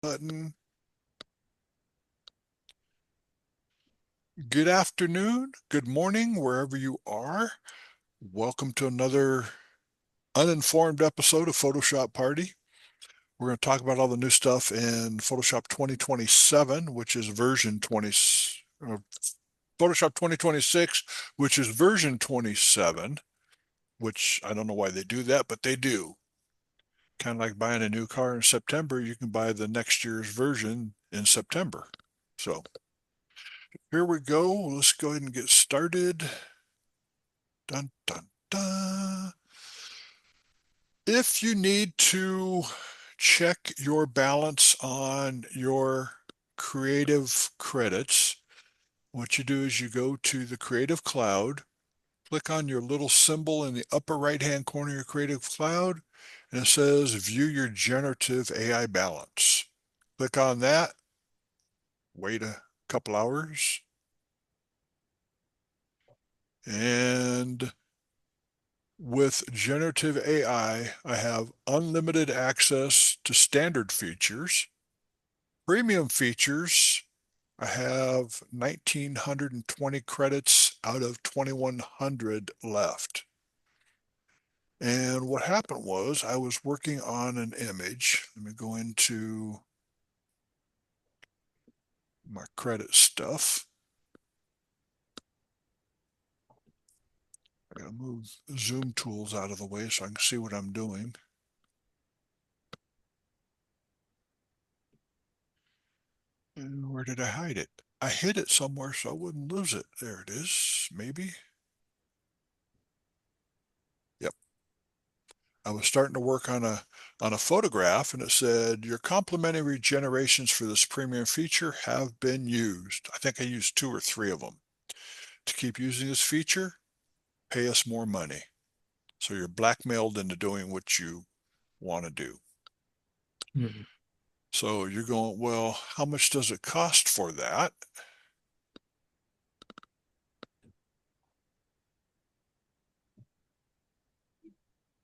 Button. Good afternoon, good morning, wherever you are. Welcome to another uninformed episode of Photoshop Party. We're going to talk about all the new stuff in Photoshop 2027, which is version 20, Photoshop 2026, which is version 27, which I don't know why they do that, but they do. Kind of like buying a new car in September, you can buy the next year's version in September. So here we go. Let's go ahead and get started. Dun, dun, dun. If you need to check your balance on your Creative credits, what you do is you go to the Creative Cloud, click on your little symbol in the upper right-hand corner of your Creative Cloud, and it says View Your Generative AI Balance. Click on that, wait a couple hours, and with generative AI, I have unlimited access to standard features. Premium features, I have 1,920 credits out of 2,100 left. And what happened was I was working on an image. Let me go into my credit stuff. I gotta move Zoom tools out of the way so I can see what I'm doing. And where did I hide it? I hid it somewhere so I wouldn't lose it. There it is, maybe. Yep. I was starting to work on a photograph and it said your complimentary generations for this premium feature have been used. I think I used 2 or 3 of them. To keep using this feature, pay us more money. So you're blackmailed into doing what you want to do. Mhm. So you're going, well, how much does it cost for that?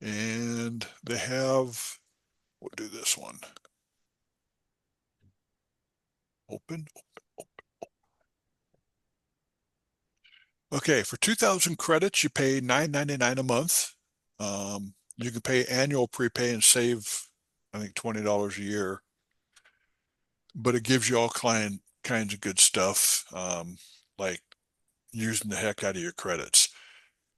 And they have, we'll do this one. Open. Okay, for 2,000 credits, you pay $9.99 a month. You can pay annual prepay and save, I think, $20 a year. But it gives you all kinds of good stuff, like using the heck out of your credits.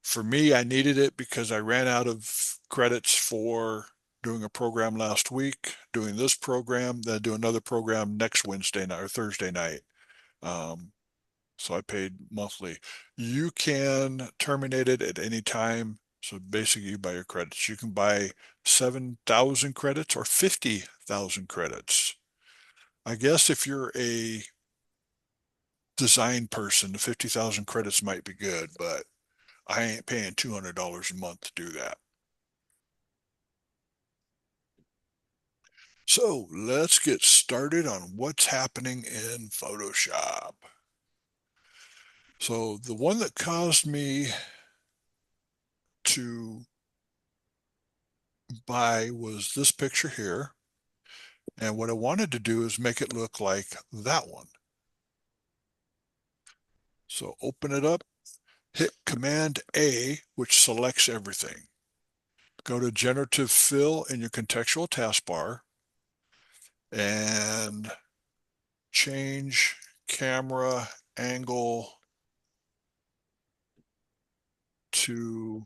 For me, I needed it because I ran out of credits for doing a program last week, doing this program, then do another program next Wednesday night or Thursday night. Um, So I paid monthly. You can terminate it at any time. So basically, you buy your credits. You can buy 7,000 credits or 50,000 credits. I guess if you're a design person, the 50,000 credits might be good, but I ain't paying $200 a month to do that. So let's get started on what's happening in Photoshop. So the one that caused me to buy was this picture here. And what I wanted to do is make it look like that one. So open it up, hit Command A, which selects everything. Go to Generative Fill in your contextual taskbar and change camera angle to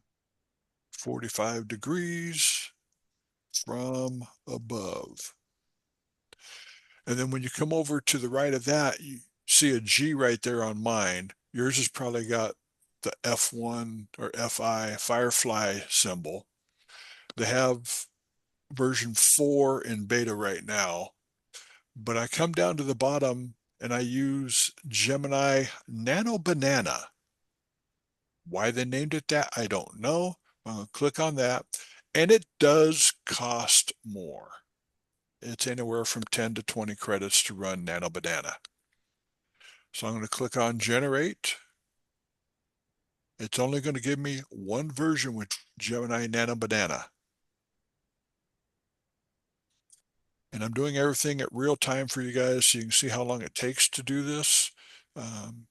45 degrees from above. And then when you come over to the right of that, you see a G right there on mine. Yours has probably got the F1 or FI Firefly symbol. They have version 4 in beta right now, but I come down to the bottom and I use Gemini Nano Banana. Why they named it that, I don't know. I'm going to click on that, and it does cost more. It's anywhere from 10 to 20 credits to run Nano Banana. So I'm going to click on Generate. It's only going to give me one version with Gemini Nano Banana. And I'm doing everything at real time for you guys so you can see how long it takes to do this. Um,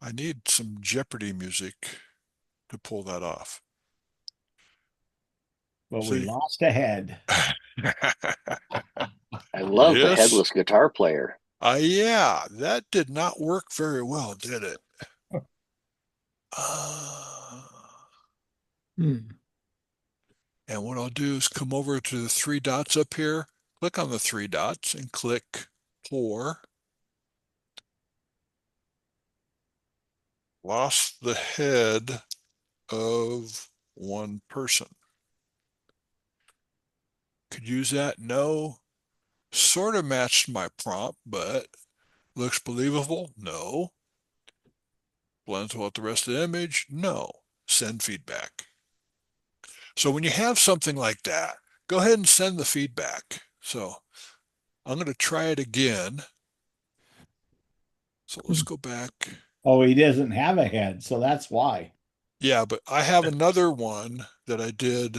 I need some Jeopardy music to pull that off. Well, we See? lost a head. I love the Yes. headless guitar player. Yeah, that did not work very well, did it? Uh, Hmm. and what I'll do is come over to the three dots up here, click on the three dots and click pour. Lost the head of one person. Could use that? No. Sort of matched my prompt, but looks believable? No. Blends well with the rest of the image? No. Send feedback. So when you have something like that, go ahead and send the feedback. So I'm going to try it again. So let's go back. Oh, he doesn't have a head, so that's why. Yeah, but I have another one that I did,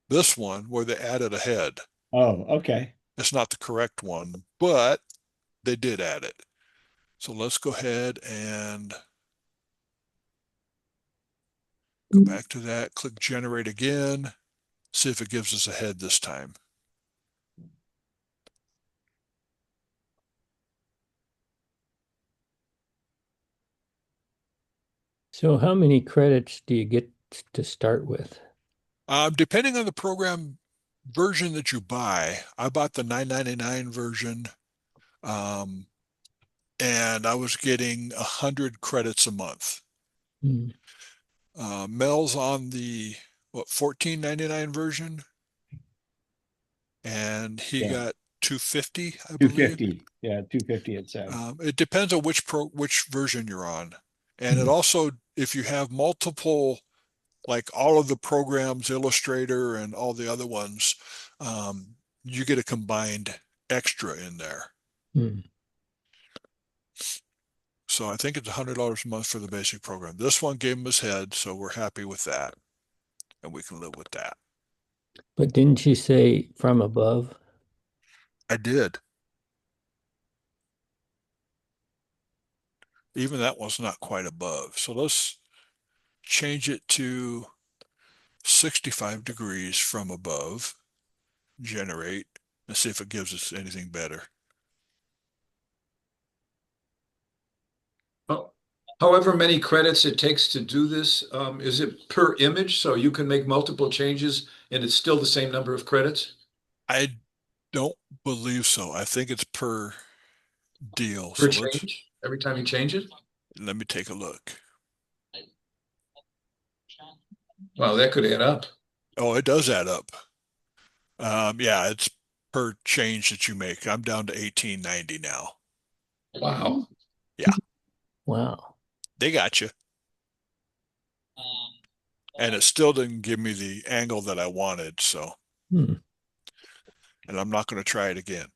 this one, where they added a head. Oh, okay. It's not the correct one, but they did add it. So let's go ahead and go back to that, click generate again, see if it gives us a head this time. So how many credits do you get to start with? Depending on the program version that you buy, I bought the $9.99 version, um, and I was getting 100 credits a month. Hmm. Mel's on the $14.99 version, and he Yeah. got 250, I believe. 250. Yeah, 250 it said. It depends on which version you're on, and it Hmm. also, if you have multiple, like all of the programs, Illustrator and all the other ones, you get a combined extra in there. Hmm. So I think it's $100 a month for the basic program. This one gave him his head, so we're happy with that, and we can live with that. But didn't you say from above? I did. Even that was not quite above. So let's change it to 65 degrees from above, generate, and see if it gives us anything better. Well, however many credits it takes to do this, is it per image? So you can make multiple changes and it's still the same number of credits? I don't believe so. I think it's per deal. Per So change? Every time you change it? let me take a look. Wow, that could add up. Oh, it does add up. Yeah, it's per change that you make. I'm down to 1890 now. Wow. Yeah, Wow. they got you. And it still didn't give me the angle that I wanted. So, Hmm. and I'm not going to try it again.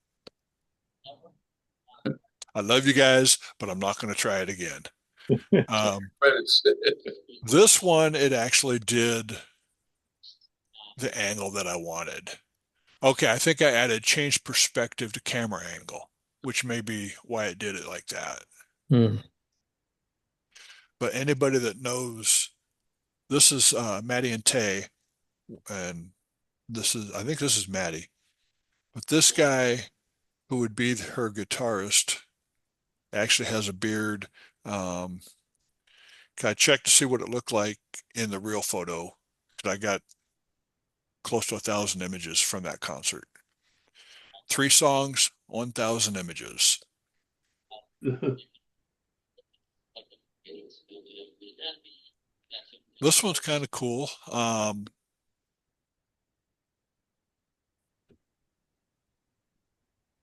I love you guys, but I'm not going to try it again. Credits. This one, it actually did the angle that I wanted. Okay, I think I added change perspective to camera angle, which may be why it did it like that. Hmm. But anybody that knows, this is Maddie and Tay, and I think this is Maddie. But this guy, who would be her guitarist, actually has a beard. Um, I checked to see what it looked like in the real photo. I got close to 1,000 images from that concert. 3 songs, 1,000 images. This one's kind of cool.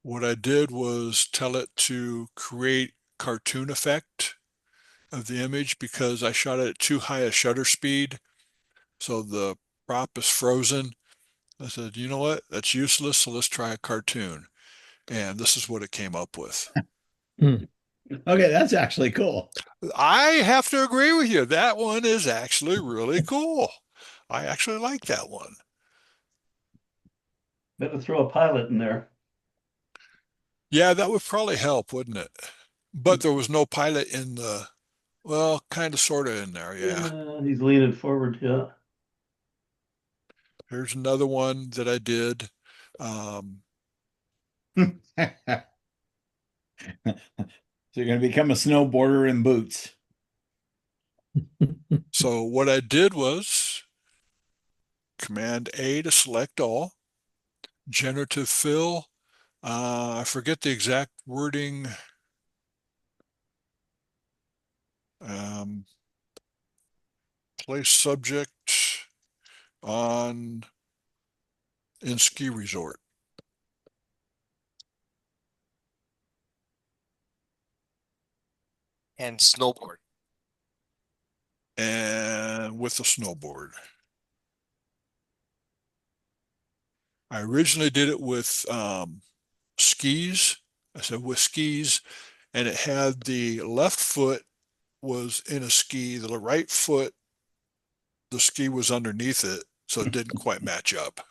What I did was tell it to create cartoon effect of the image because I shot it at too high a shutter speed. So the prop is frozen. I said, you know what? That's useless. So let's try a cartoon. And this is what it came up with. Hmm. Okay, that's actually cool. I have to agree with you. That one is actually really cool. I actually like that one. Better throw a pilot in there. Yeah, that would probably help, wouldn't it? But there was no pilot in the, well, kind of, sort of in there. Yeah. He's leaning forward, yeah. Here's another one that I did. So you're going to become a snowboarder in boots. So what I did was Command A to select all, generative fill. I forget the exact wording. Place subject on in ski resort. And snowboard. And with a snowboard. I originally did it with skis. I said with skis, and it had the left foot was in a ski, the right foot, the ski was underneath it, so it didn't quite match up.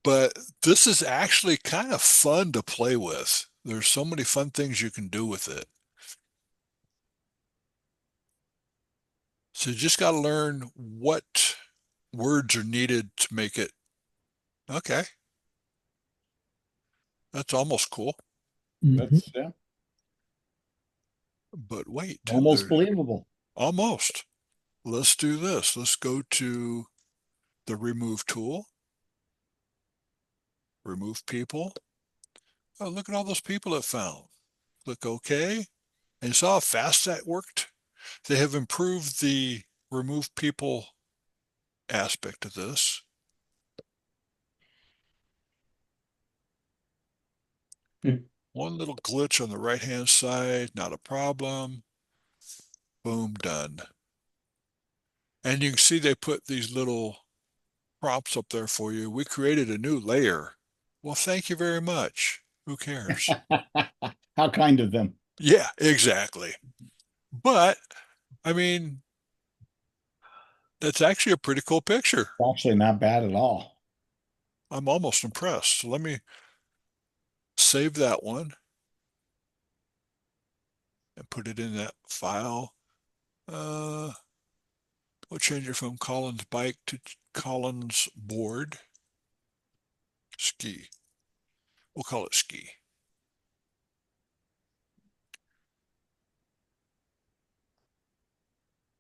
But this is actually kind of fun to play with. There's so many fun things you can do with it. So you just got to learn what words are needed to make it. Okay. That's almost cool. That's yeah, But wait. almost believable. Almost. Let's do this. Let's go to the remove tool. Remove people. Oh, look at all those people it found. Click OK. And you saw how fast that worked? They have improved the remove people aspect of this. One little glitch on the right-hand side, not a problem. Boom, done. And you can see they put these little prompts up there for you. We created a new layer. Well, thank you very much. Who cares? How kind of them. Yeah, exactly. But, I mean, that's actually a pretty cool picture. Actually, not bad at all. I'm almost impressed. So let me save that one and put it in that file. We'll change it from Collins bike to Collins board. Ski. We'll call it ski.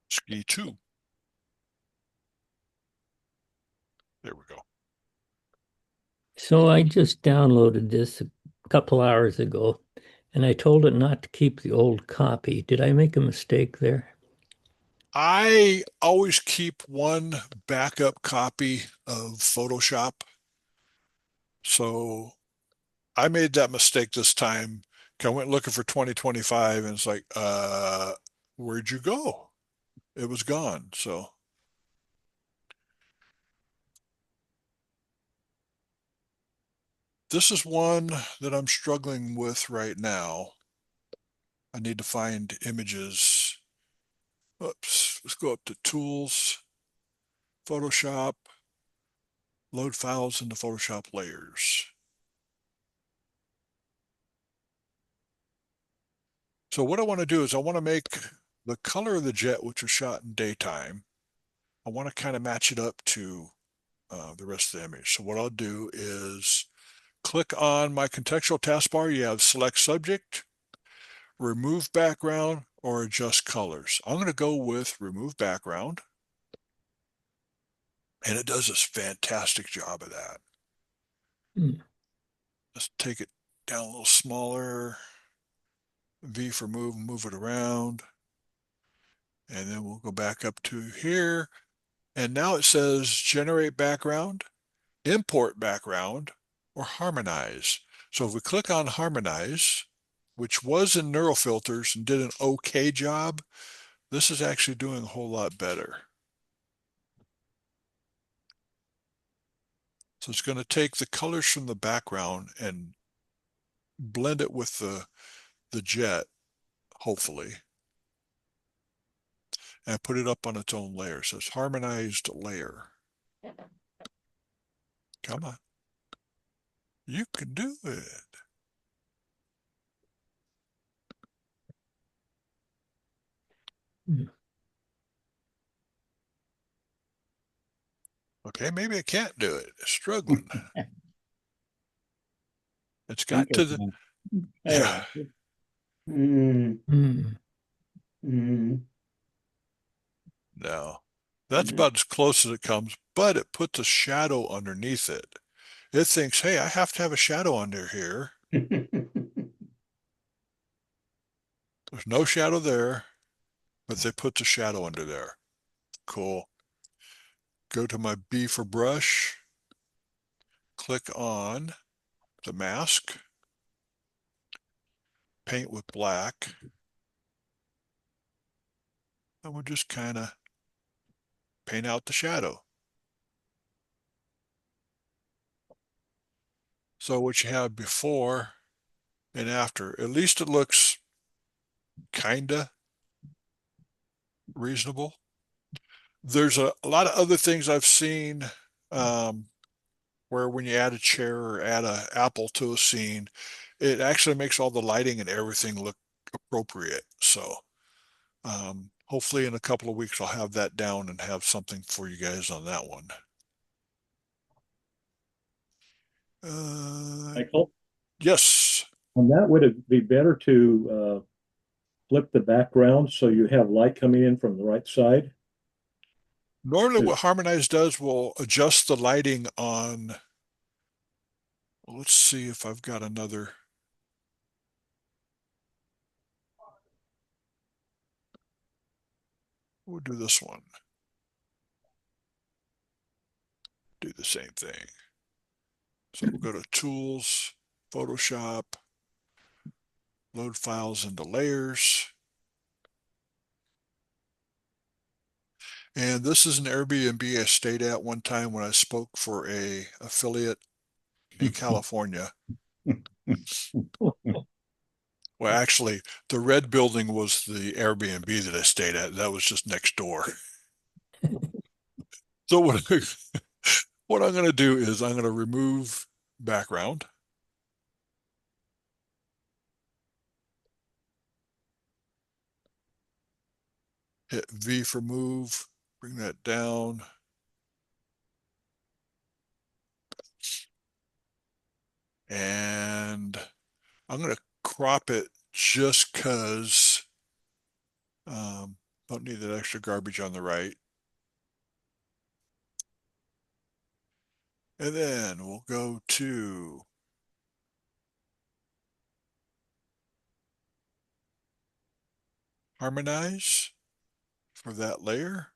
Ski 2. There we go. So I just downloaded this a couple hours ago, and I told it not to keep the old copy. Did I make a mistake there? I always keep one backup copy of Photoshop. So I made that mistake this time. I went looking for 2025 and it's like, where'd you go? It was gone. So this is one that I'm struggling with right now. I need to find images. Oops, let's go up to Tools, Photoshop, load files into Photoshop layers. So what I want to do is I want to make the color of the jet, which was shot in daytime, I want to kind of match it up to the rest of the image. So what I'll do is click on my contextual taskbar. You have select subject, remove background, or adjust colors. I'm going to go with remove background. And it does this fantastic job of that. Let's take it down a little smaller. V for move it around. And then we'll go back up to here. And now it says generate background, import background, or harmonize. So if we click on harmonize, which was in Neural Filters and did an okay job, this is actually doing a whole lot better. So it's going to take the colors from the background and blend it with the jet, hopefully, and put it up on its own layer. So it's harmonized layer. Come on. You can do it. Hmm. Okay, maybe I can't do it. It's struggling. It's got Think to of the, that. yeah. Hey, Mm, Hmm. mm, No, that's Yeah. about as close as it comes, but it puts a shadow underneath it. It thinks, hey, I have to have a shadow under here. There's no shadow there, but they put the shadow under there. Cool. Go to my B for brush, click on the mask, paint with black, and we'll just kind of paint out the shadow. So what you have before and after, at least it looks kinda reasonable. There's a lot of other things I've seen where when you add a chair or add a apple to a scene, it actually makes all the lighting and everything look appropriate. So hopefully in a couple of weeks I'll have that down and have something for you guys on that one. Michael, Yes. on that, would it be better to flip the background so you have light coming in from the right side? Normally what Harmonize does will adjust the lighting on, well, let's see if I've got another. We'll do this one. Do the same thing. So we'll go to Tools, Photoshop, load files into layers. And this is an Airbnb I stayed at one time when I spoke for a affiliate in California. Well, actually, the red building was the Airbnb that I stayed at. That was just next door. So what I'm going to do is I'm going to remove background. Hit V for move, bring that down. And I'm going to crop it just because don't need that extra garbage on the right. And then we'll go to Harmonize for that layer.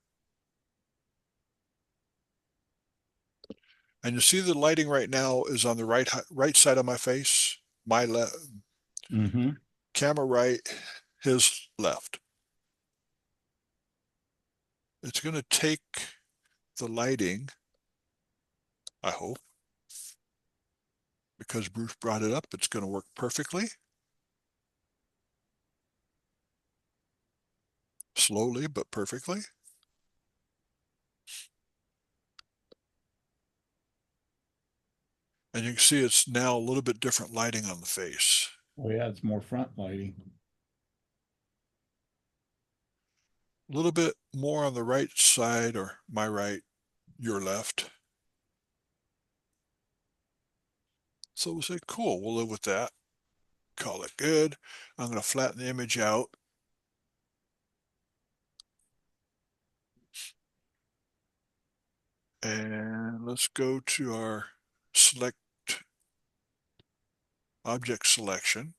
And you see the lighting right now is on the right side of my face, my left, camera right, his left. It's going to take the lighting, I hope, because Bruce brought it up, it's going to work perfectly. Slowly, but perfectly. And you can see it's now a little bit different lighting on the face. Oh yeah, it's more front lighting. A little bit more on the right side, or my right, your left. So we'll say, cool, we'll live with that. Call it good. I'm going to flatten the image out. And let's go to our select object selection.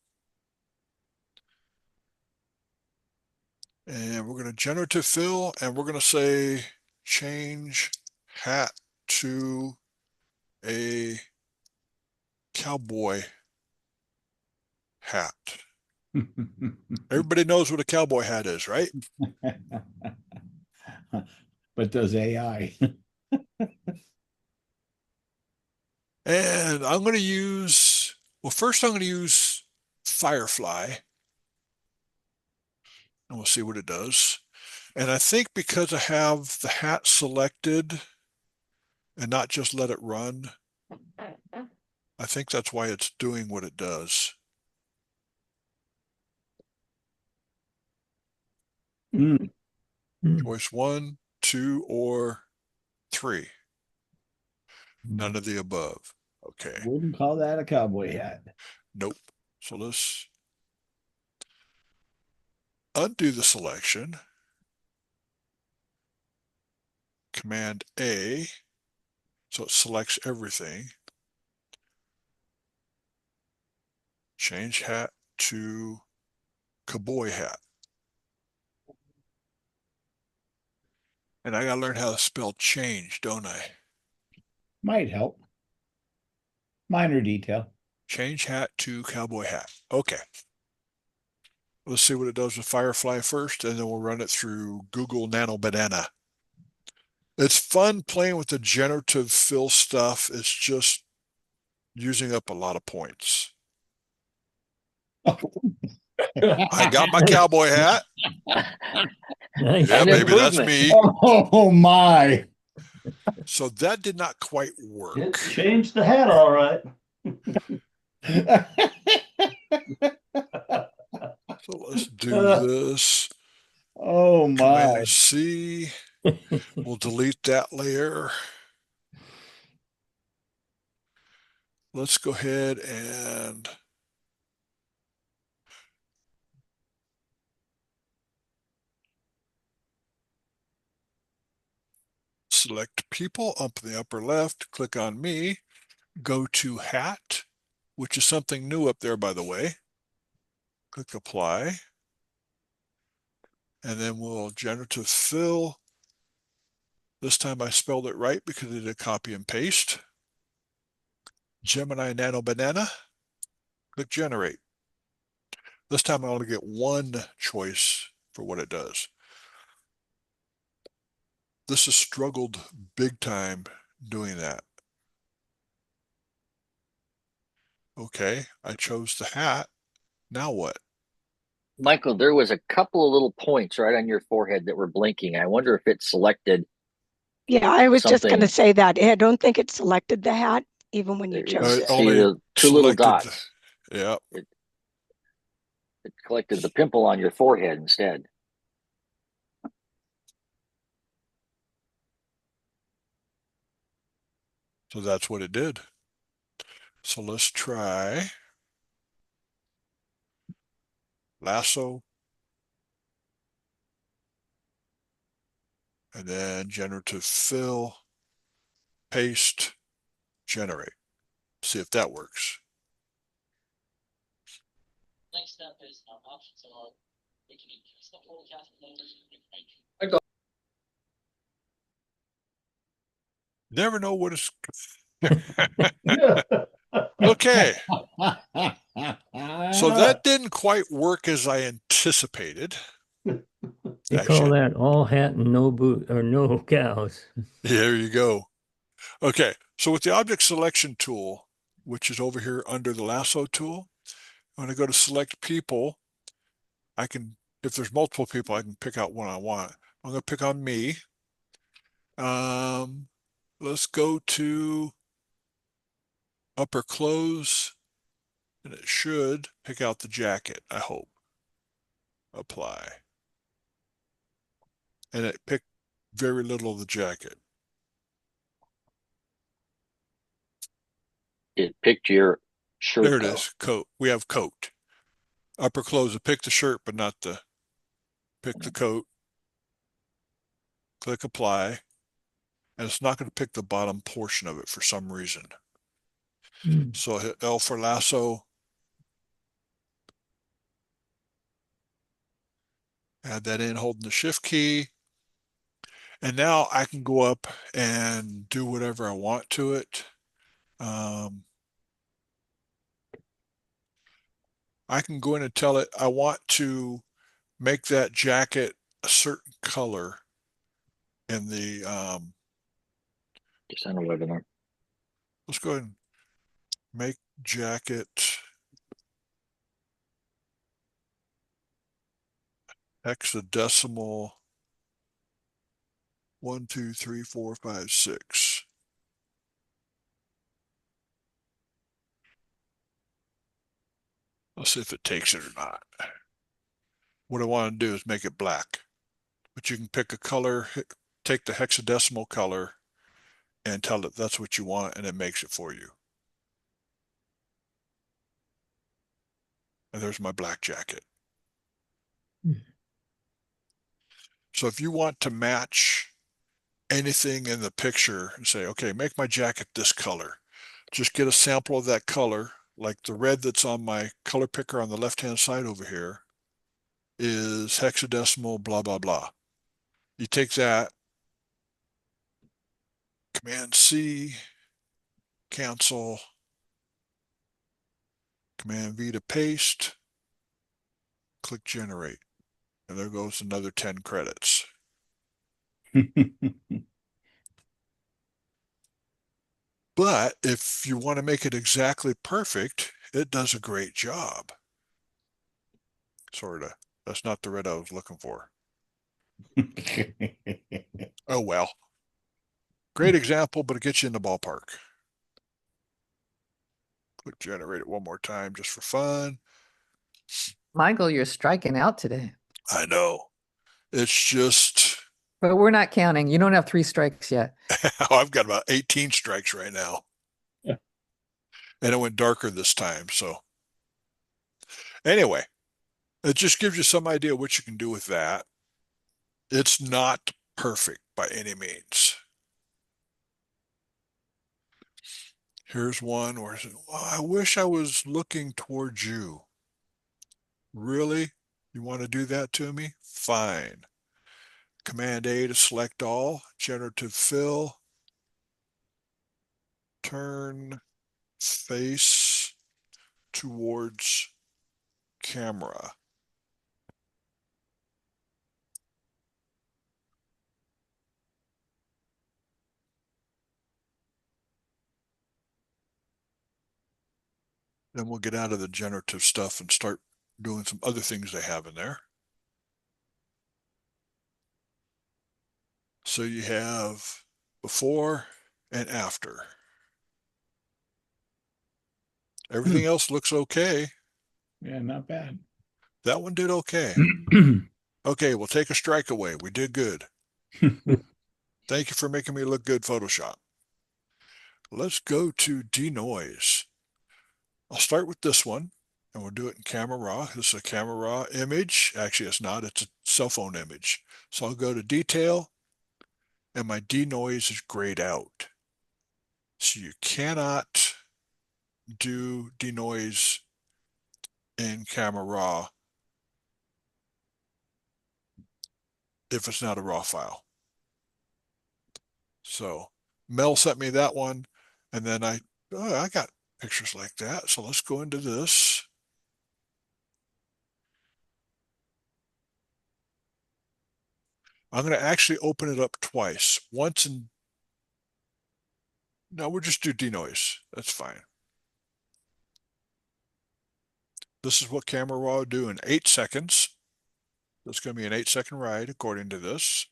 And we're going to generative fill, and we're going to say change hat to a cowboy hat. Everybody knows what a cowboy hat is, right? But does AI? And I'm going to use, well, first I'm going to use Firefly. And we'll see what it does. And I think because I have the hat selected and not just let it run, I think that's why it's doing what it does. Mm. Choice 1, 2, or 3. None of the above. Okay. Wouldn't call that a cowboy hat. Nope. So let's undo the selection. Command A. So it selects everything. Change hat to cowboy hat. And I gotta learn how to spell change, don't I? Might help. Minor detail. Change hat to cowboy hat. Okay. Let's see what it does with Firefly first, and then we'll run it through Google Nano Banana. It's fun playing with the generative fill stuff. It's just using up a lot of points. I got my cowboy hat. Nice. Yeah, An baby, that's improvement. me. Oh my. So that did not quite work. It changed the hat all right. So let's do this. Oh my. Command C. We'll delete that layer. Let's go ahead and select people up in the upper left, click on me, go to hat, which is something new up there, by the way. Click apply. And then we'll generative fill. This time I spelled it right because I did a copy and paste. Gemini Nano Banana. Click generate. This time I only get one choice for what it does. This has struggled big time doing that. Okay, I chose the hat. Now what? Michael, there was a couple of little points right on your forehead that were blinking. I wonder if it selected. Yeah, I was just going to Something- say that. I don't think it selected the hat, even when you chose See it. only the two little selected dots. Yeah. It collected the pimple on your forehead instead. So that's what it did. So let's try lasso. And then generative fill, paste, generate. See if that works. Next step is options are we can increase the forecast numbers. Never know what it's. Okay. So that didn't quite work as I anticipated. They call that all hat and no boot or no cows. There you go. Okay. So with the object selection tool, which is over here under the lasso tool, when I go to select people, I can, if there's multiple people, I can pick out one I want. I'm going to pick on me. Let's go to upper close, and it should pick out the jacket, I hope. Apply. And it picked very little of the jacket. It picked your shirt. There it coat. is, coat. We have coat. Upper close, it picked the shirt, but not the, pick the coat. Click apply. And it's not going to pick the bottom portion of it for some reason. So hit L for lasso. Add that in holding the shift key. And now I can go up and do whatever I want to it. I can go in and tell it I want to make that jacket a certain color in the, Just on a webinar. let's go ahead and make jacket hexadecimal 1, 2, 3, 4, 5, 6. Let's see if it takes it or not. What I want to do is make it black, but you can pick a color, take the hexadecimal color and tell it that's what you want, and it makes it for you. And there's my black jacket. So if you want to match anything in the picture and say, okay, make my jacket this color, just get a sample of that color, like the red that's on my color picker on the left-hand side over here is hexadecimal, blah, blah, blah. You take that, Command C, cancel, Command V to paste, click generate. And there goes another 10 credits. But if you want to make it exactly perfect, it does a great job. Sort of. That's not the red I was looking for. Oh, well. Great example, but it gets you in the ballpark. Click generate it one more time just for fun. Michael, you're striking out today, I know. It's just, but we're not counting. You don't have 3 strikes yet. I've got about 18 strikes right now. Yeah. And it went darker this time. So anyway, it just gives you some idea what you can do with that. It's not perfect by any means. Here's one where I said, well, I wish I was looking towards you. Really? You want to do that to me? Fine. Command A to select all, generative fill, turn face towards camera. Then we'll get out of the generative stuff and start doing some other things they have in there. So you have before and after. Everything else looks okay. Yeah, not bad. That one did okay. Okay, we'll take a strike away. We did good. Thank you for making me look good, Photoshop. Let's go to denoise. I'll start with this one, and we'll do it in Camera Raw. This is a Camera Raw image. Actually, it's not. It's a cell phone image. So I'll go to Detail, and my denoise is grayed out. So you cannot do denoise in Camera Raw if it's not a raw file. So Mel sent me that one, and then I got pictures like that. So let's go into this. I'm going to actually open it up twice. Once in, no, we'll just do denoise. That's fine. This is what Camera Raw will do in 8 seconds. That's going to be an 8-second ride according to this.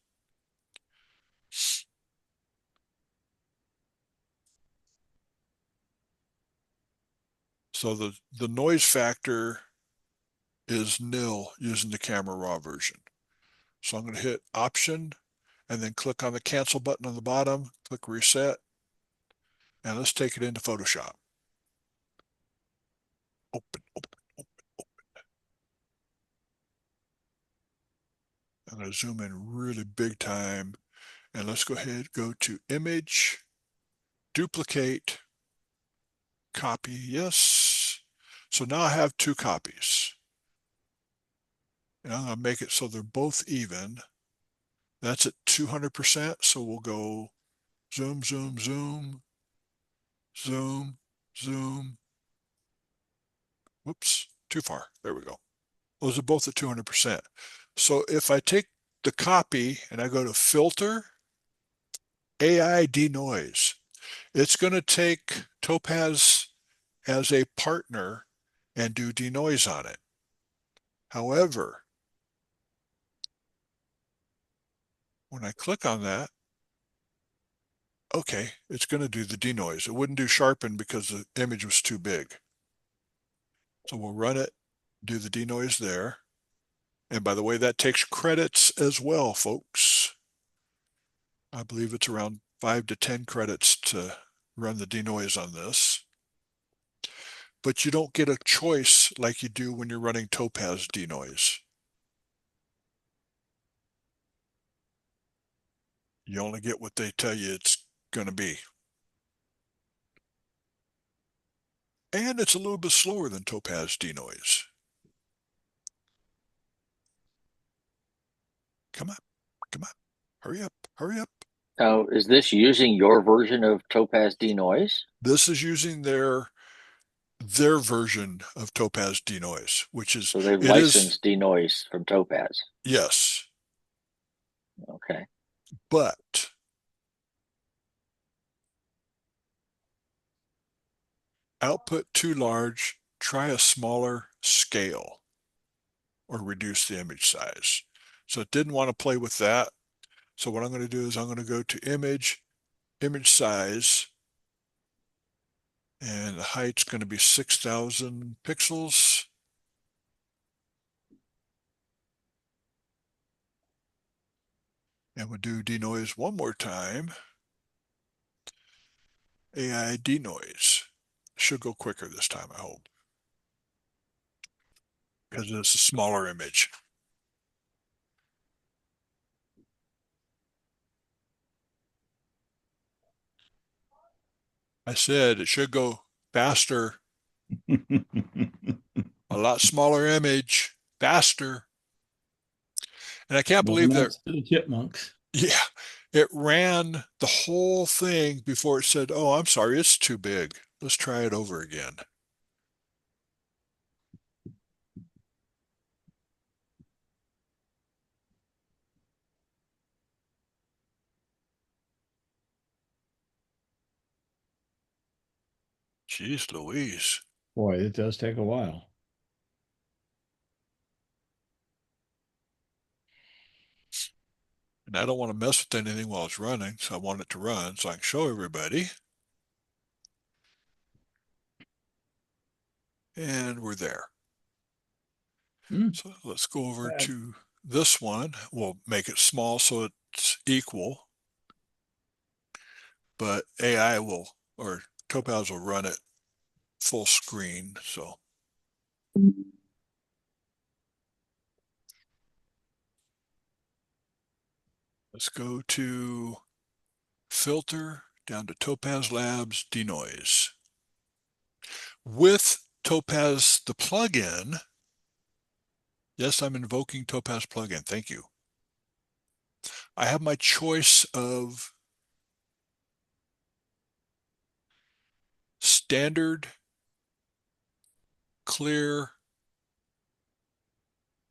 So the noise factor is nil using the Camera Raw version. So I'm going to hit Option and then click on the cancel button on the bottom, click Reset, and let's take it into Photoshop. Open, open, open, open. I'm going to zoom in really big time, and let's go ahead, go to Image, Duplicate, Copy, yes. So now I have 2 copies. And I'm going to make it so they're both even. That's at 200%, so we'll go zoom, zoom, zoom, zoom, zoom. Whoops, too far. There we go. Those are both at 200%. So if I take the copy and I go to Filter, AI Denoise, it's going to take Topaz as a partner and do denoise on it. However, when I click on that, okay, it's going to do the denoise. It wouldn't do sharpen because the image was too big. So we'll run it do the denoise there. And by the way, that takes credits as well, folks. I believe it's around 5 to 10 credits to run the denoise on this. But you don't get a choice like you do when you're running Topaz denoise. You only get what they tell you it's going to be. And it's a little bit slower than Topaz denoise. Come on, come on, hurry up, hurry up. Now, is this using your version of Topaz denoise? This is using their version of Topaz denoise, which is, So they've it is, licensed denoise from Topaz. yes, Okay. but output too large, try a smaller scale or reduce the image size. So it didn't want to play with that. So what I'm going to do is I'm going to go to image size, and the height's going to be 6,000 pixels. And we'll do denoise one more time. AI denoise. Should go quicker this time, I hope, because it's a smaller image. I said it should go faster, a lot smaller image, faster. And I can't believe that, The chipmunks. yeah, it ran the whole thing before it said, oh, I'm sorry, it's too big. Let's try it over again. Jeez Louise. Boy, it does take a while. And I don't want to mess with anything while it's running, so I want it to run so I can show everybody. And we're there. So let's go over to this one. We'll make it small so it's equal. But AI will, or Topaz will run it full screen. So let's go to filter, down to Topaz Labs denoise. With Topaz, the plugin, yes, I'm invoking Topaz plugin. Thank you. I have my choice of standard, clear,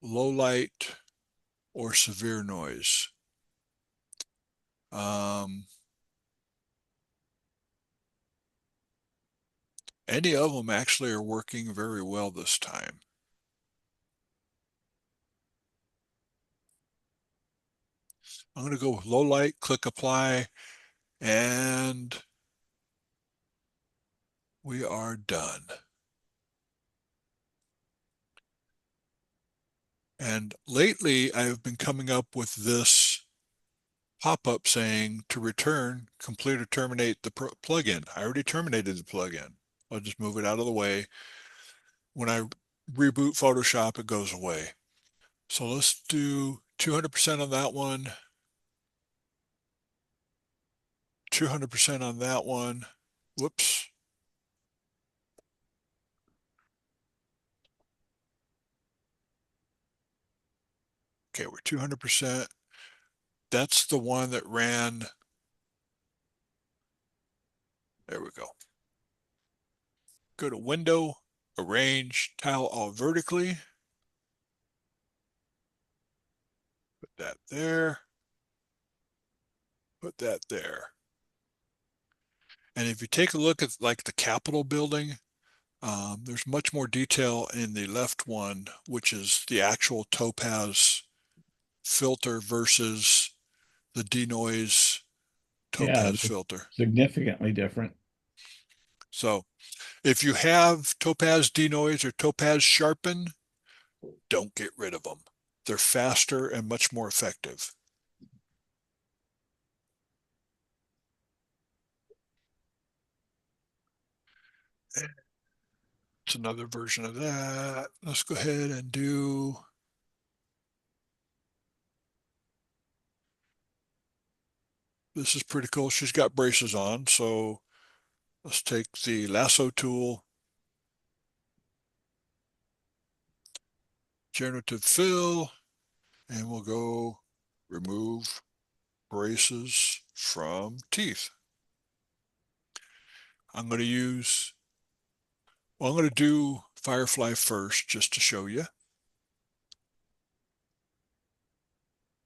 low light, or severe noise. Any of them actually are working very well this time. I'm going to go with low light, click apply, and we are done. And lately, I've been coming up with this pop-up saying to return, complete or terminate the plugin. I already terminated the plugin. I'll just move it out of the way. When I reboot Photoshop, it goes away. So let's do 200% on that one. 200% on that one. Whoops. Okay, we're 200%. That's the one that ran. There we go. Go to Window, Arrange, Tile all vertically. Put that there. Put that there. And if you take a look at like the Capitol building, there's much more detail in the left one, which is the actual Topaz filter versus the denoise Topaz filter. Significantly different. So if you have Topaz denoise or Topaz sharpen, don't get rid of them. They're faster and much more effective. It's another version of that. Let's go ahead and do this. Is pretty cool. She's got braces on, so let's take the lasso tool, generative fill, and we'll go remove braces from teeth. I'm going to do Firefly first just to show you.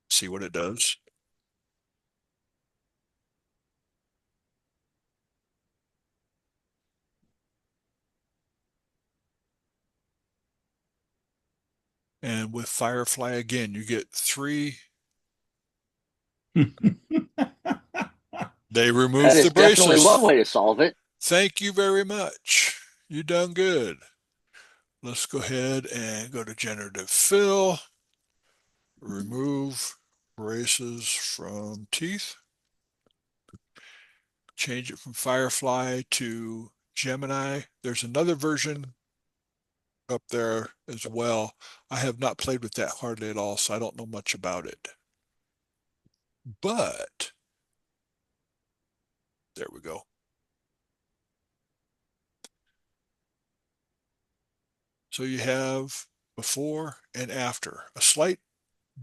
See what it does. And with Firefly again, you get 3. They removed That is the braces. definitely one way to solve it. Thank you very much. You done good. Let's go ahead and go to generative fill. Remove braces from teeth. Change it from Firefly to Gemini. There's another version up there as well. I have not played with that hardly at all, so I don't know much about it. But there we go. So you have before and after. A slight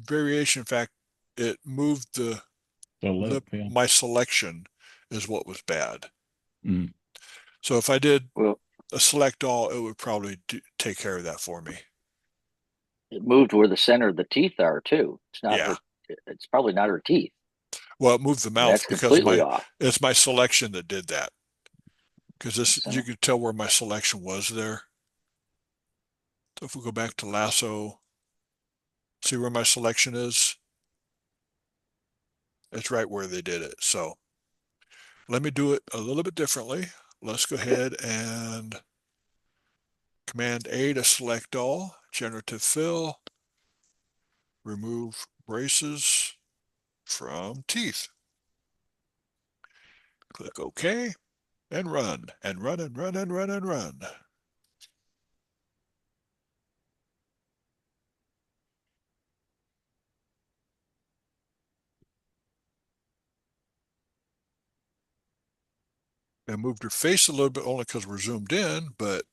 variation. In fact, it moved the lip. Yeah. My selection is what was bad. Mm. So if I did Well, a select all, it would probably take care of that for me. it moved where the center of the teeth are too. It's not Yeah. it's probably not her teeth. Well, it moved the mouth That's because completely off. it's my selection that did that. Because this, So- you could tell where my selection was there. So if we go back to lasso, see where my selection is? It's right where they did it. So let me do it a little bit differently. Let's go ahead and Command A to select all, generative fill, remove braces from teeth. Click OK and run and run and run and run and run. I moved her face a little bit only because we're zoomed in, but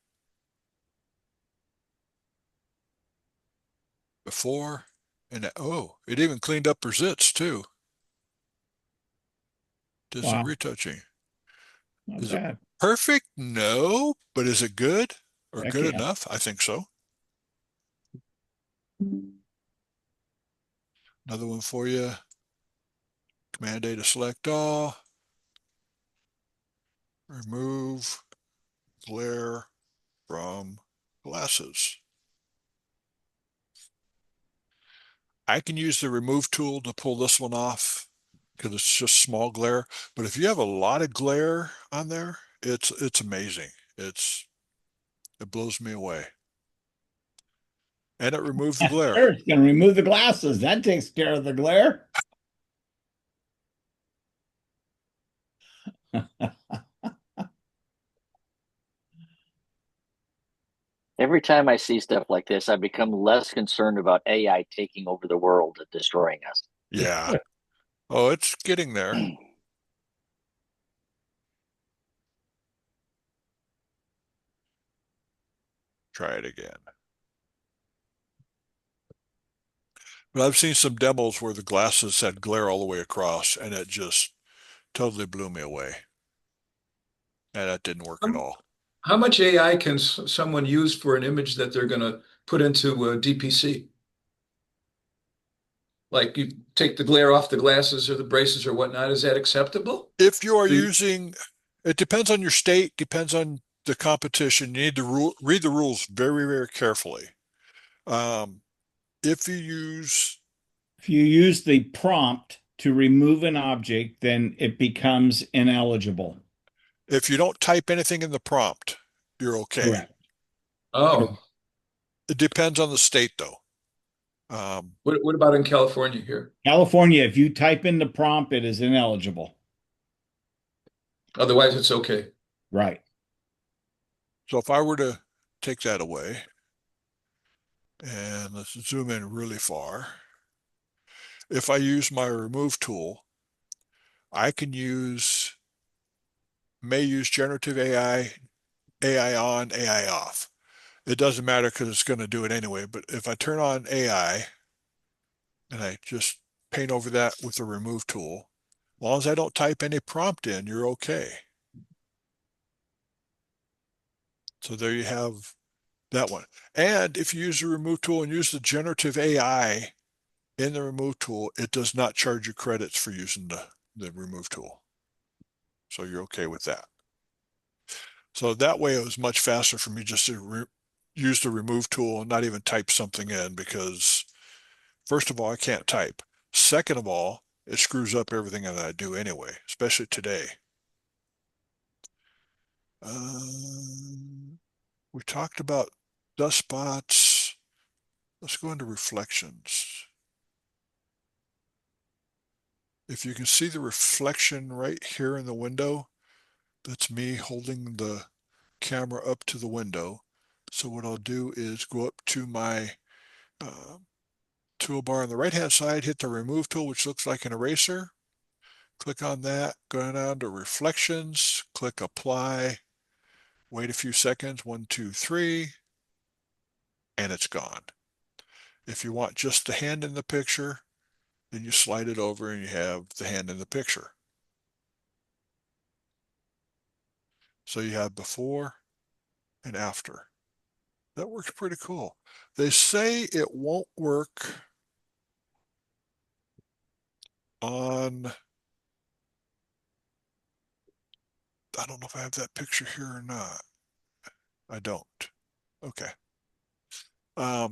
before and oh, it even cleaned up her zits too. Did some Wow. retouching. Not Is it bad. perfect? No, but is it good or Heck good yeah. enough? I think so. Another one for you. Command A to select all. Remove glare from glasses. I can use the remove tool to pull this one off because it's just small glare. But if you have a lot of glare on there, it's amazing. It blows me away. And it removed the glare. Sure, it's going to remove the glasses. That takes care of the glare. Every time I see stuff like this, I become less concerned about AI taking over the world and destroying us. Yeah. Oh, it's getting there. Try it again. But I've seen some demos where the glasses had glare all the way across, and it just totally blew me away. And that didn't work at all. How much AI can someone use for an image that they're going to put into DPC? Like you take the glare off the glasses or the braces or whatnot, is that acceptable? If you are Do you- using, it depends on your state, depends on the competition. You need to read the rules very, very carefully. If you use, If you use the prompt to remove an object, then it becomes ineligible. if you don't type anything in the prompt, you're okay. Correct. Oh, It depends on the state though. What about in California here? California, if you type in the prompt, it is ineligible. Otherwise, it's okay. Right. So if I were to take that away, and let's zoom in really far. If I use my remove tool, I may use generative AI, AI on, AI off. It doesn't matter because it's going to do it anyway. But if I turn on AI and I just paint over that with the remove tool, as long as I don't type any prompt in, you're okay. So there you have that one. And if you use the remove tool and use the generative AI in the remove tool, it does not charge you credits for using the remove tool. So you're okay with that. So that way it was much faster for me just to use the remove tool and not even type something in, because first of all, I can't type. Second of all, it screws up everything that I do anyway, especially today. We talked about dust spots. Let's go into reflections. If you can see the reflection right here in the window, that's me holding the camera up to the window. So what I'll do is go up to my toolbar on the right hand side, hit the remove tool, which looks like an eraser. Click on that, go down to reflections, click apply, wait a few seconds, 1, 2, 3, and it's gone. If you want just the hand in the picture, then you slide it over and you have the hand in the picture. So you have before and after. That works pretty cool. They say it won't work on, I don't know if I have that picture here or not. I don't. Okay. I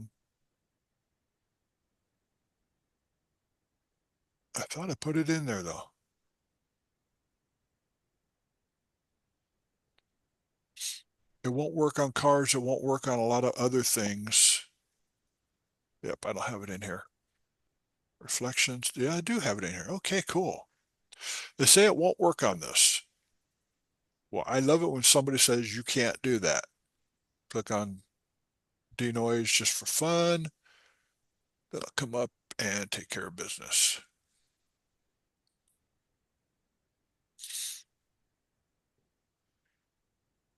thought I put it in there though. It won't work on cars. It won't work on a lot of other things. Yep, I don't have it in here. Reflections. Yeah, I do have it in here. Okay, cool. They say it won't work on this. Well, I love it when somebody says you can't do that. Click on denoise just for fun. That'll come up and take care of business.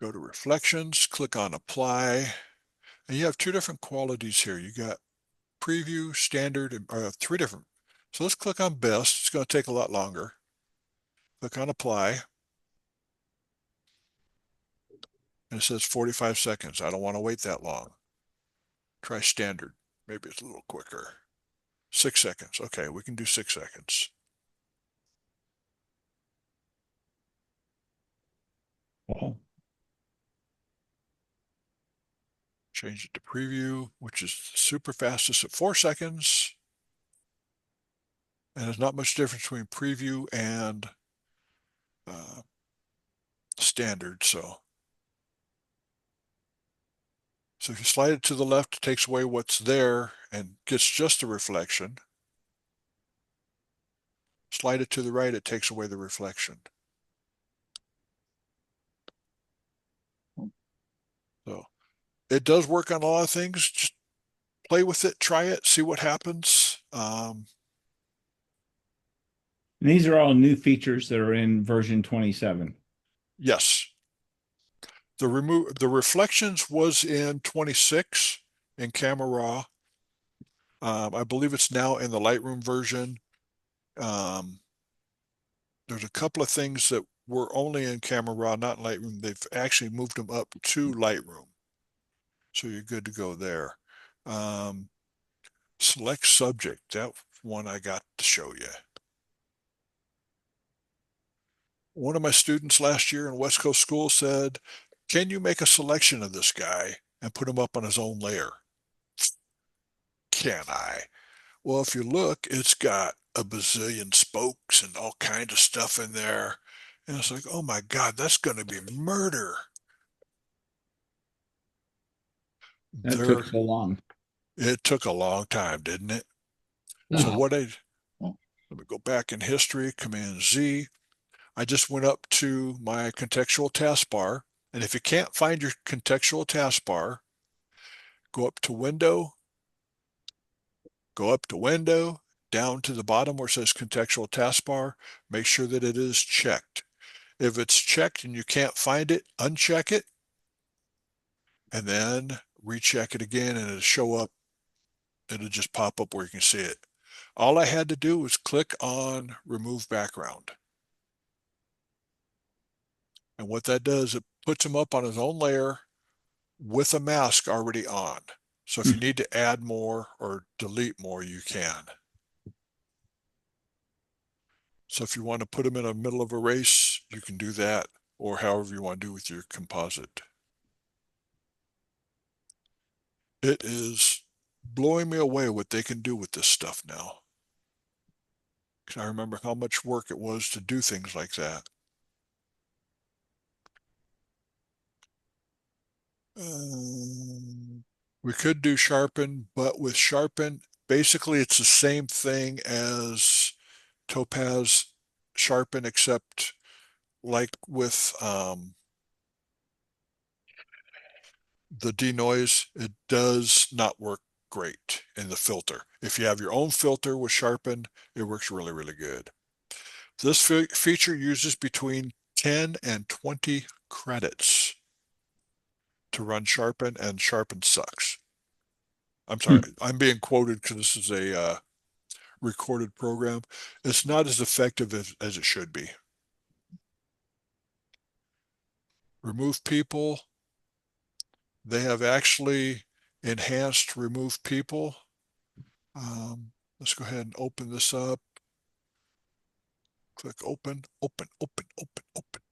Go to reflections, click on apply, and you have two different qualities here. You got preview, standard, and 3 different. So let's click on best. It's going to take a lot longer. Click on apply. And it says 45 seconds. I don't want to wait that long. Try standard. Maybe it's a little quicker. 6 seconds. Okay, we can do 6 seconds. Wow. Change it to preview, which is super fastest at 4 seconds. And there's not much difference between preview and standard. So if you slide it to the left, it takes away what's there and gets just a reflection. Slide it to the right, it takes away the reflection. So it does work on a lot of things. Just play with it, try it, see what happens. And these are all new features that are in version 27. Yes. The reflections was in 26 in Camera Raw. I believe it's now in the Lightroom version. There's a couple of things that were only in Camera Raw, not in Lightroom. They've actually moved them up to Lightroom. So you're good to go there. Select subject, that one I got to show you. One of my students last year in West Coast School said, can you make a selection of this guy and put him up on his own layer? Can I? Well, if you look, it's got a bazillion spokes and all kinds of stuff in there. And it's like, oh my God, that's going to be murder. That there, took so long. it took a long time, didn't it? So Oh. let me go back in history, Command Z. I just went up to my contextual taskbar, and if you can't find your contextual taskbar, go up to Window, down to the bottom where it says contextual taskbar, make sure that it is checked. If it's checked and you can't find it, uncheck it, and then recheck it again, and it'll show up. It'll just pop up where you can see it. All I had to do was click on remove background. And what that does, it puts him up on his own layer with a mask already on. So if you need to add more or delete more, you can. So if you want to put him in the middle of a race, you can do that, or however you want to do with your composite. It is blowing me away what they can do with this stuff now. Because I remember how much work it was to do things like that. We could do sharpen, but with sharpen, basically it's the same thing as Topaz sharpen, except like with the denoise, it does not work great in the filter. If you have your own filter with sharpen, it works really, really good. This feature uses between 10 and 20 credits to run sharpen, and sharpen sucks. I'm sorry, I'm being quoted because this is a recorded program. It's not as effective as it should be. Remove people. They have actually enhanced remove people. Let's go ahead and open this up. Click open, open, open, open, open.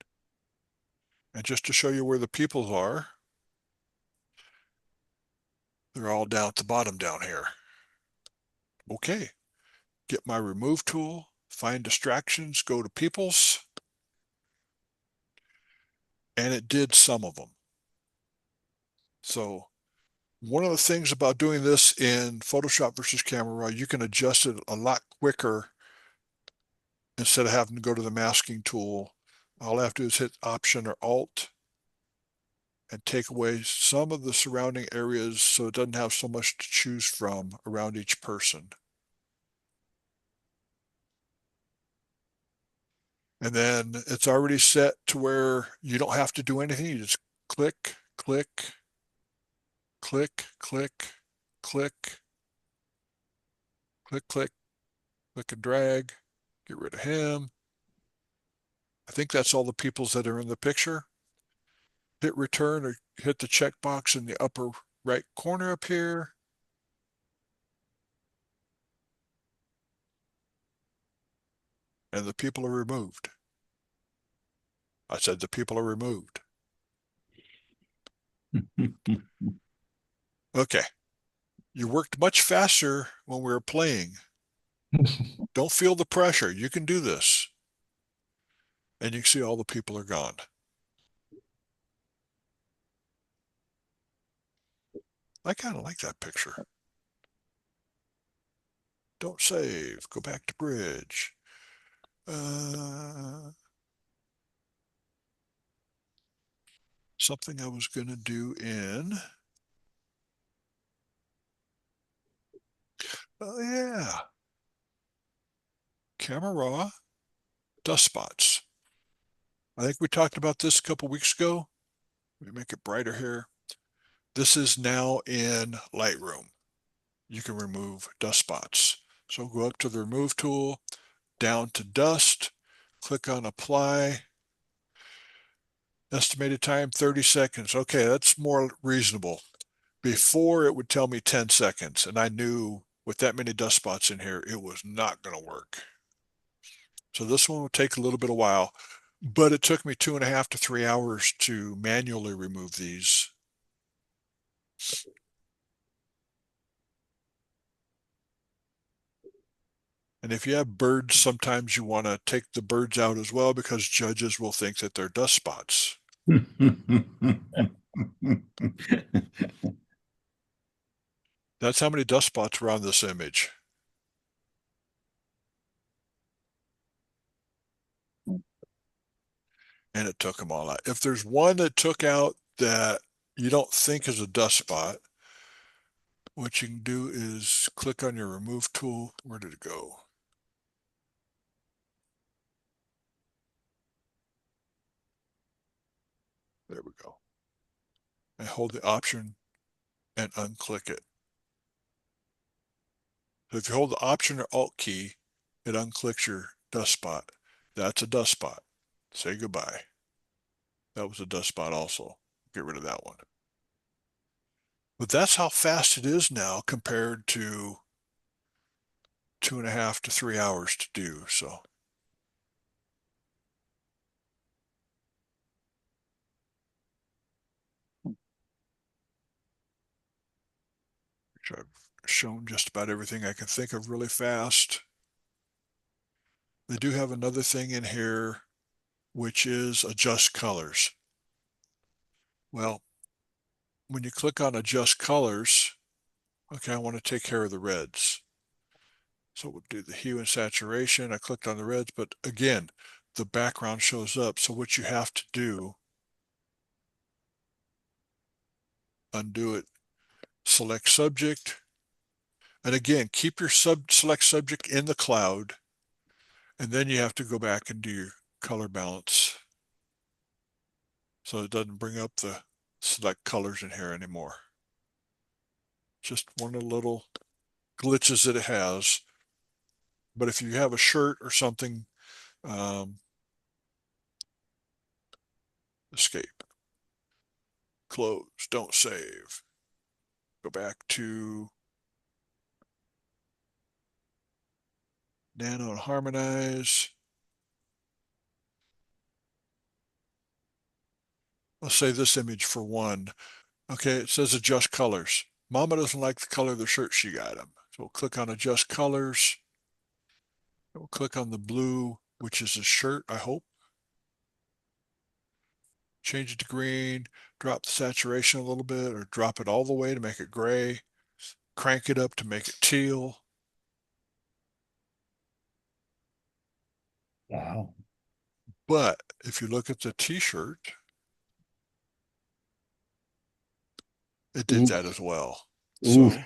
And just to show you where the peoples are, they're all down at the bottom down here. Okay, get my remove tool, find distractions, go to peoples, and it did some of them. So one of the things about doing this in Photoshop versus Camera Raw, you can adjust it a lot quicker instead of having to go to the masking tool. All I have to do is hit Option or Alt and take away some of the surrounding areas so it doesn't have so much to choose from around each person. And then it's already set to where you don't have to do anything. You just click, click, click, click, click, click, click, click and drag, get rid of him. I think that's all the peoples that are in the picture. Hit return or hit the checkbox in the upper right corner up here. And the people are removed. I said the people are removed. Okay. You worked much faster when we were playing. Don't feel the pressure. You can do this. And you can see all the people are gone. I kind of like that picture. Don't save. Go back to bridge. Something I was going to do in. Oh, yeah. Camera Raw, dust spots. I think we talked about this a couple weeks ago. Let me make it brighter here. This is now in Lightroom. You can remove dust spots. So go up to the remove tool, down to dust, click on apply. Estimated time 30 seconds. Okay, that's more reasonable. Before it would tell me 10 seconds, and I knew with that many dust spots in here, it was not going to work. So this one will take a little bit of while, but it took me 2.5 to 3 hours to manually remove these. And if you have birds, sometimes you want to take the birds out as well because judges will think that they're dust spots. That's how many dust spots were on this image. And it took them all out. If there's one that took out that you don't think is a dust spot, what you can do is click on your remove tool. Where did it go? There we go. And hold the option and unclick it. So if you hold the option or alt key, it unclicks your dust spot. That's a dust spot. Say goodbye. That was a dust spot also. Get rid of that one. But that's how fast it is now compared to 2.5 to 3 hours to do. So which I've shown just about everything I can think of really fast. They do have another thing in here, which is adjust colors. Well, when you click on adjust colors, okay, I want to take care of the reds. So we'll do the hue and saturation. I clicked on the reds, but again, the background shows up. So what you have to do, undo it, select subject, and again, keep your select subject in the cloud, and then you have to go back and do your color balance. So it doesn't bring up the select colors in here anymore. Just one of the little glitches that it has. But if you have a shirt or something, escape, close, don't save. Go back to Nano and harmonize. Let's say this image for one. Okay, it says adjust colors. Mama doesn't like the color of the shirt she got him. So we'll click on adjust colors. We'll click on the blue, which is a shirt, I hope. Change it to green, drop the saturation a little bit, or drop it all the way to make it gray. Crank it up to make it teal. Wow. But if you look at the t-shirt, it did Oof. that as well. Oof. So,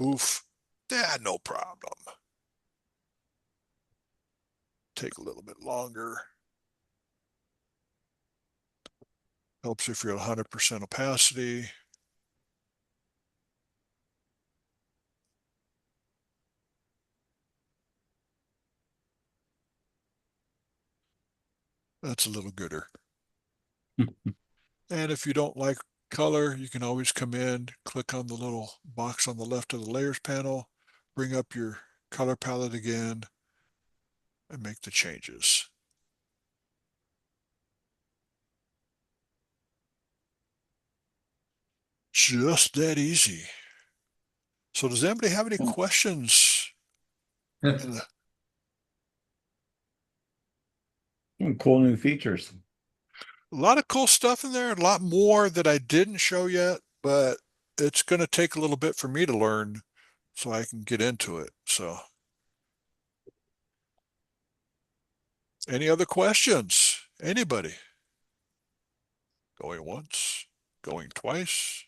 oof, yeah, no problem. Take a little bit longer. Helps if you're at 100% opacity. That's a little gooder. And if you don't like color, you can always come in, click on the little box on the left of the layers panel, bring up your color palette again, and make the changes. Just that easy. So does anybody have any questions? Cool new features. A lot of cool stuff in there, a lot more that I didn't show yet, but it's going to take a little bit for me to learn so I can get into it. So any other questions? Anybody? Going once, going twice.